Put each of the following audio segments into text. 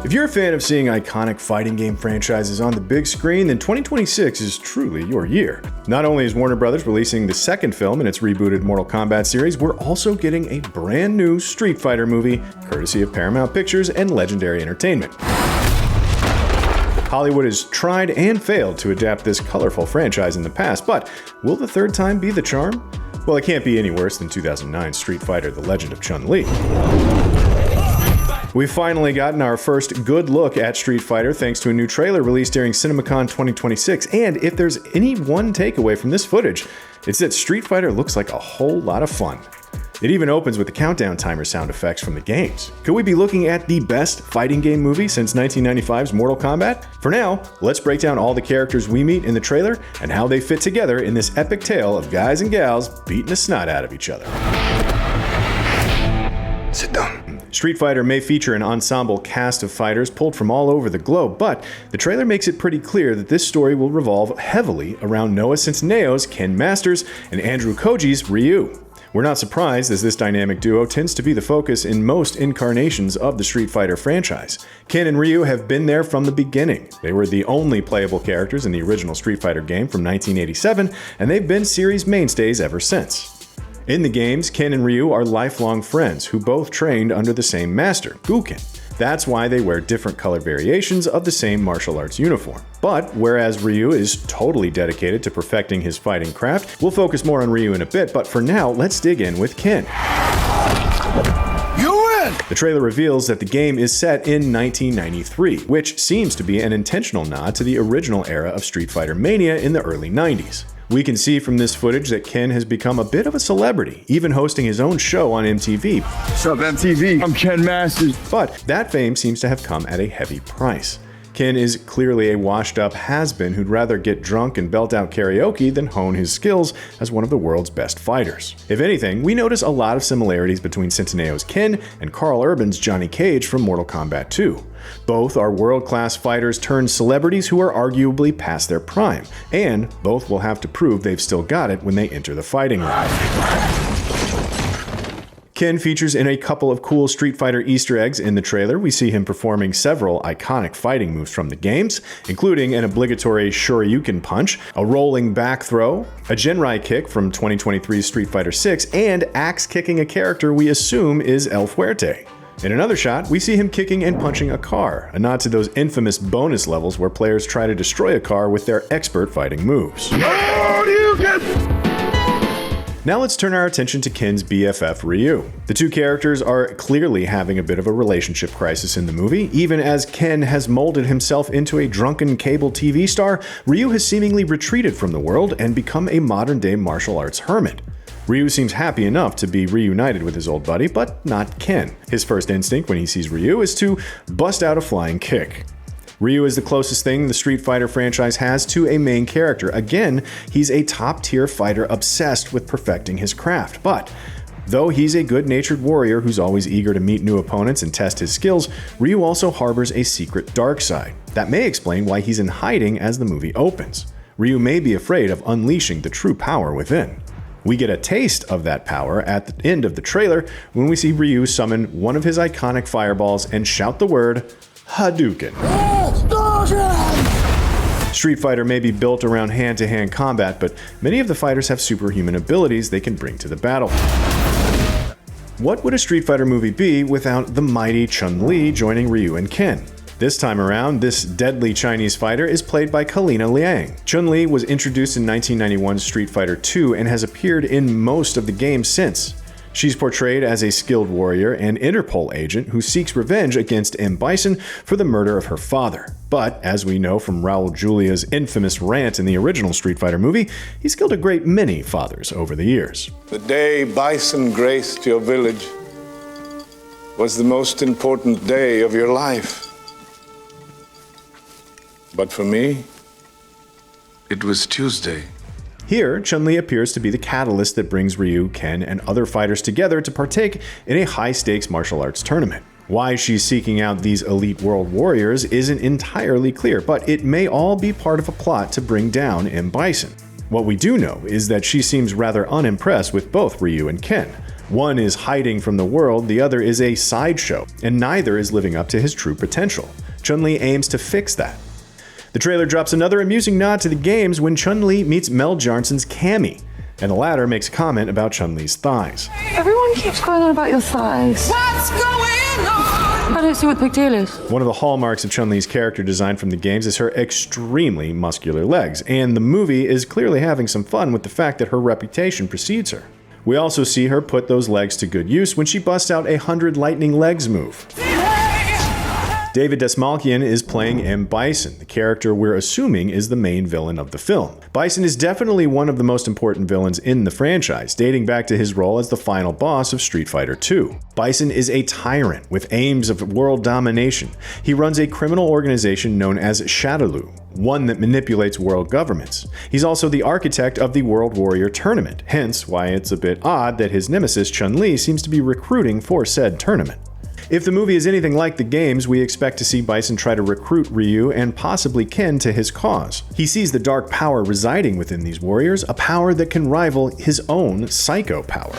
If you're a fan of seeing iconic fighting game franchises on the big screen, then 2026 is truly your year. Not only is Warner Bros. Releasing the second film in its rebooted Mortal Kombat series, we're also getting a brand new Street Fighter movie, courtesy of Paramount Pictures and Legendary Entertainment. Hollywood has tried and failed to adapt this colorful franchise in the past, but will the third time be the charm? Well, it can't be any worse than 2009's Street Fighter: The Legend of Chun-Li. We've finally gotten our first good look at Street Fighter thanks to a new trailer released during CinemaCon 2026, and if there's any one takeaway from this footage, it's that Street Fighter looks like a whole lot of fun. It even opens with the countdown timer sound effects from the games. Could we be looking at the best fighting game movie since 1995's Mortal Kombat? For now, let's break down all the characters we meet in the trailer and how they fit together in this epic tale of guys and gals beating the snot out of each other. Sit down. Street Fighter may feature an ensemble cast of fighters pulled from all over the globe, but the trailer makes it pretty clear that this story will revolve heavily around Noah Centineo's Ken Masters and Andrew Koji's Ryu. We're not surprised, as this dynamic duo tends to be the focus in most incarnations of the Street Fighter franchise. Ken and Ryu have been there from the beginning. They were the only playable characters in the original Street Fighter game from 1987, and they've been series mainstays ever since. In the games, Ken and Ryu are lifelong friends who both trained under the same master, Guken. That's why they wear different color variations of the same martial arts uniform. But whereas Ryu is totally dedicated to perfecting his fighting craft, we'll focus more on Ryu in a bit, but for now, let's dig in with Ken. You win! The trailer reveals that the game is set in 1993, which seems to be an intentional nod to the original era of Street Fighter Mania in the early 90s. We can see from this footage that Ken has become a bit of a celebrity, even hosting his own show on MTV. What's up, MTV? I'm Ken Masters. But that fame seems to have come at a heavy price. Ken is clearly a washed-up has-been who'd rather get drunk and belt out karaoke than hone his skills as one of the world's best fighters. If anything, we notice a lot of similarities between Centineo's Ken and Carl Urban's Johnny Cage from Mortal Kombat 2. Both are world-class fighters turned celebrities who are arguably past their prime, and both will have to prove they've still got it when they enter the fighting ring. Ken features in a couple of cool Street Fighter Easter eggs in the trailer. We see him performing several iconic fighting moves from the games, including an obligatory Shoryuken punch, a rolling back throw, a Genrai kick from 2023's Street Fighter VI, and axe kicking a character we assume is El Fuerte. In another shot, we see him kicking and punching a car, a nod to those infamous bonus levels where players try to destroy a car with their expert fighting moves. Now let's turn our attention to Ken's BFF Ryu. The two characters are clearly having a bit of a relationship crisis in the movie. Even as Ken has molded himself into a drunken cable TV star, Ryu has seemingly retreated from the world and become a modern-day martial arts hermit. Ryu seems happy enough to be reunited with his old buddy, but not Ken. His first instinct when he sees Ryu is to bust out a flying kick. Ryu is the closest thing the Street Fighter franchise has to a main character. Again, he's a top-tier fighter obsessed with perfecting his craft, but though he's a good-natured warrior who's always eager to meet new opponents and test his skills, Ryu also harbors a secret dark side. That may explain why he's in hiding as the movie opens. Ryu may be afraid of unleashing the true power within. We get a taste of that power at the end of the trailer when we see Ryu summon one of his iconic fireballs and shout the word Hadouken. Street Fighter may be built around hand-to-hand combat, but many of the fighters have superhuman abilities they can bring to the battle. What would a Street Fighter movie be without the mighty Chun-Li joining Ryu and Ken? This time around, this deadly Chinese fighter is played by Kalina Liang. Chun-Li was introduced in 1991's Street Fighter II and has appeared in most of the games since. She's portrayed as a skilled warrior and Interpol agent who seeks revenge against M. Bison for the murder of her father. But, as we know from Raul Julia's infamous rant in the original Street Fighter movie, he's killed a great many fathers over the years. The day Bison graced your village was the most important day of your life. But for me, it was Tuesday. Here, Chun-Li appears to be the catalyst that brings Ryu, Ken, and other fighters together to partake in a high-stakes martial arts tournament. Why she's seeking out these elite world warriors isn't entirely clear, but it may all be part of a plot to bring down M. Bison. What we do know is that she seems rather unimpressed with both Ryu and Ken. One is hiding from the world, the other is a sideshow, and neither is living up to his true potential. Chun-Li aims to fix that. The trailer drops another amusing nod to the games when Chun-Li meets Mel Janssen's Cammy, and the latter makes a comment about Chun-Li's thighs. Everyone keeps going on about your thighs. What's going on? I don't see what the big deal is. One of the hallmarks of Chun-Li's character design from the games is her extremely muscular legs, and the movie is clearly having some fun with the fact that her reputation precedes her. We also see her put those legs to good use when she busts out a 100 lightning legs move. David Dastmalchian is playing M. Bison, the character we're assuming is the main villain of the film. Bison is definitely one of the most important villains in the franchise, dating back to his role as the final boss of Street Fighter II. Bison is a tyrant with aims of world domination. He runs a criminal organization known as Shadaloo, one that manipulates world governments. He's also the architect of the World Warrior Tournament, hence why it's a bit odd that his nemesis Chun-Li seems to be recruiting for said tournament. If the movie is anything like the games, we expect to see Bison try to recruit Ryu and possibly Ken to his cause. He sees the dark power residing within these warriors, a power that can rival his own psycho power.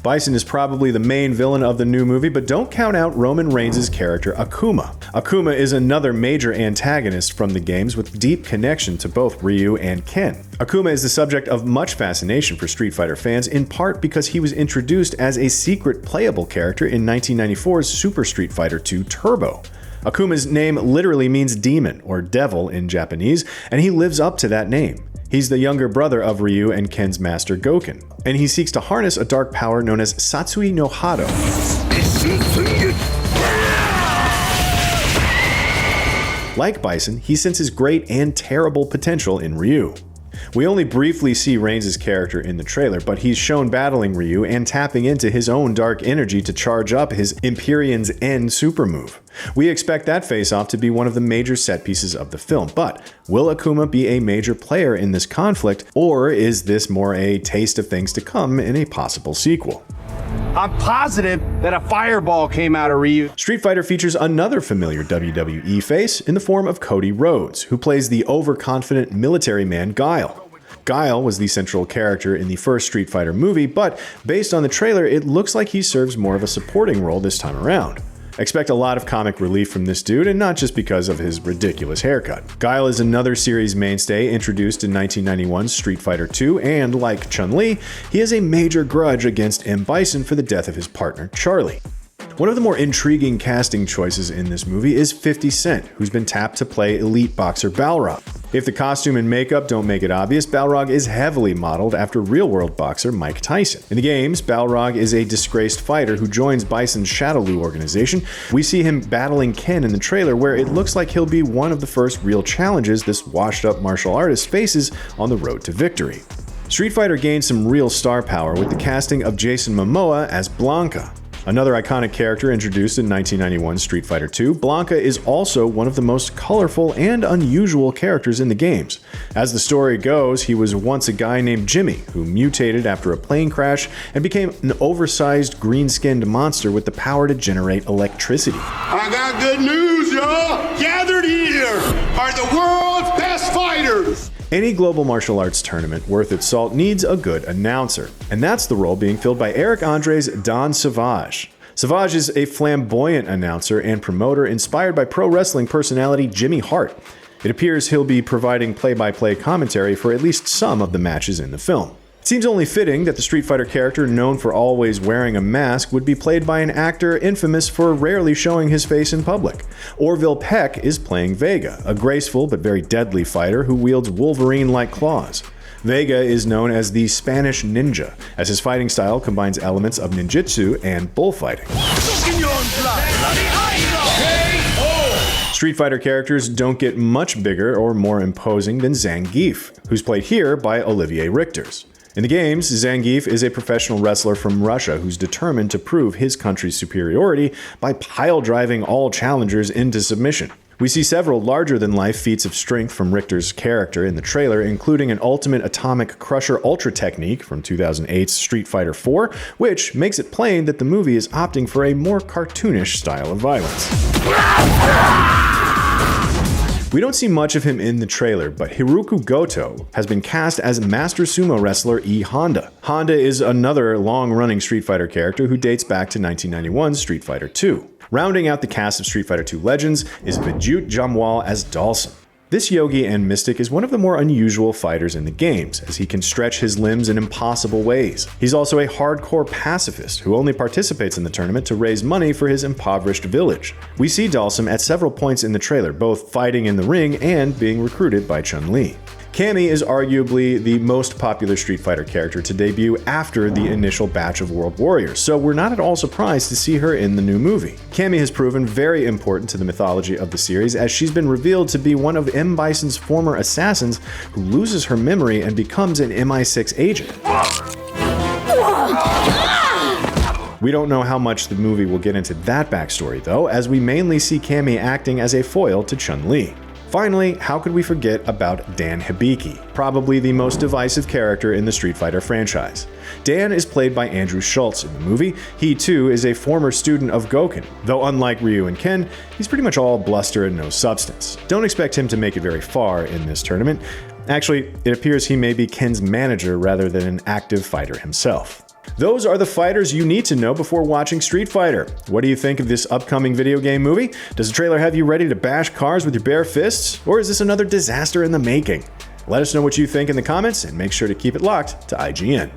Bison is probably the main villain of the new movie, but don't count out Roman Reigns' character Akuma. Akuma is another major antagonist from the games with deep connection to both Ryu and Ken. Akuma is the subject of much fascination for Street Fighter fans, in part because he was introduced as a secret playable character in 1994's Super Street Fighter II Turbo. Akuma's name literally means demon or devil in Japanese, and he lives up to that name. He's the younger brother of Ryu and Ken's master Goken, and he seeks to harness a dark power known as Satsui no Hado. Like Bison, he senses great and terrible potential in Ryu. We only briefly see Reigns' character in the trailer, but he's shown battling Ryu and tapping into his own dark energy to charge up his Empyrean's End super move. We expect that face-off to be one of the major set pieces of the film, but will Akuma be a major player in this conflict, or is this more a taste of things to come in a possible sequel? I'm positive that a fireball came out of Ryu. Street Fighter features another familiar WWE face in the form of Cody Rhodes, who plays the overconfident military man Guile. Guile was the central character in the first Street Fighter movie, but based on the trailer, it looks like he serves more of a supporting role this time around. Expect a lot of comic relief from this dude, and not just because of his ridiculous haircut. Guile is another series mainstay introduced in 1991's Street Fighter II, and like Chun-Li, he has a major grudge against M. Bison for the death of his partner, Charlie. One of the more intriguing casting choices in this movie is 50 Cent, who's been tapped to play elite boxer Balrog. If the costume and makeup don't make it obvious, Balrog is heavily modeled after real-world boxer Mike Tyson. In the games, Balrog is a disgraced fighter who joins Bison's Shadaloo organization. We see him battling Ken in the trailer, where it looks like he'll be one of the first real challenges this washed-up martial artist faces on the road to victory. Street Fighter gained some real star power with the casting of Jason Momoa as Blanka. Another iconic character introduced in 1991's Street Fighter II, Blanka is also one of the most colorful and unusual characters in the games. As the story goes, he was once a guy named Jimmy, who mutated after a plane crash and became an oversized green-skinned monster with the power to generate electricity. I got good news, y'all. Gathered here are the world's best fighters. Any global martial arts tournament worth its salt needs a good announcer, and that's the role being filled by Eric Andre's Don Savage. Savage is a flamboyant announcer and promoter inspired by pro wrestling personality Jimmy Hart. It appears he'll be providing play-by-play commentary for at least some of the matches in the film. It seems only fitting that the Street Fighter character known for always wearing a mask would be played by an actor infamous for rarely showing his face in public. Orville Peck is playing Vega, a graceful but very deadly fighter who wields Wolverine-like claws. Vega is known as the Spanish Ninja, as his fighting style combines elements of ninjutsu and bullfighting. Street Fighter characters don't get much bigger or more imposing than Zangief, who's played here by Olivier Richters. In the games, Zangief is a professional wrestler from Russia who's determined to prove his country's superiority by pile-driving all challengers into submission. We see several larger-than-life feats of strength from Richter's character in the trailer, including an ultimate atomic crusher ultra technique from 2008's Street Fighter IV, which makes it plain that the movie is opting for a more cartoonish style of violence. We don't see much of him in the trailer, but Hiroku Goto has been cast as Master Sumo wrestler E. Honda. Honda is another long-running Street Fighter character who dates back to 1991's Street Fighter II. Rounding out the cast of Street Fighter II Legends is Vijut Jamwal as Dalsim. This yogi and mystic is one of the more unusual fighters in the games, as he can stretch his limbs in impossible ways. He's also a hardcore pacifist who only participates in the tournament to raise money for his impoverished village. We see Dalsim at several points in the trailer, both fighting in the ring and being recruited by Chun-Li. Cammy is arguably the most popular Street Fighter character to debut after the initial batch of World Warriors, so we're not at all surprised to see her in the new movie. Cammy has proven very important to the mythology of the series, as she's been revealed to be one of M. Bison's former assassins who loses her memory and becomes an MI6 agent. We don't know how much the movie will get into that backstory though, as we mainly see Cammy acting as a foil to Chun-Li. Finally, how could we forget about Dan Hibiki, probably the most divisive character in the Street Fighter franchise. Dan is played by Andrew Schultz in the movie. He too is a former student of Gouken, though unlike Ryu and Ken, he's pretty much all bluster and no substance. Don't expect him to make it very far in this tournament. Actually, it appears he may be Ken's manager rather than an active fighter himself. Those are the fighters you need to know before watching Street Fighter. What do you think of this upcoming video game movie? Does the trailer have you ready to bash cars with your bare fists? Or is this another disaster in the making? Let us know what you think in the comments and make sure to keep it locked to IGN.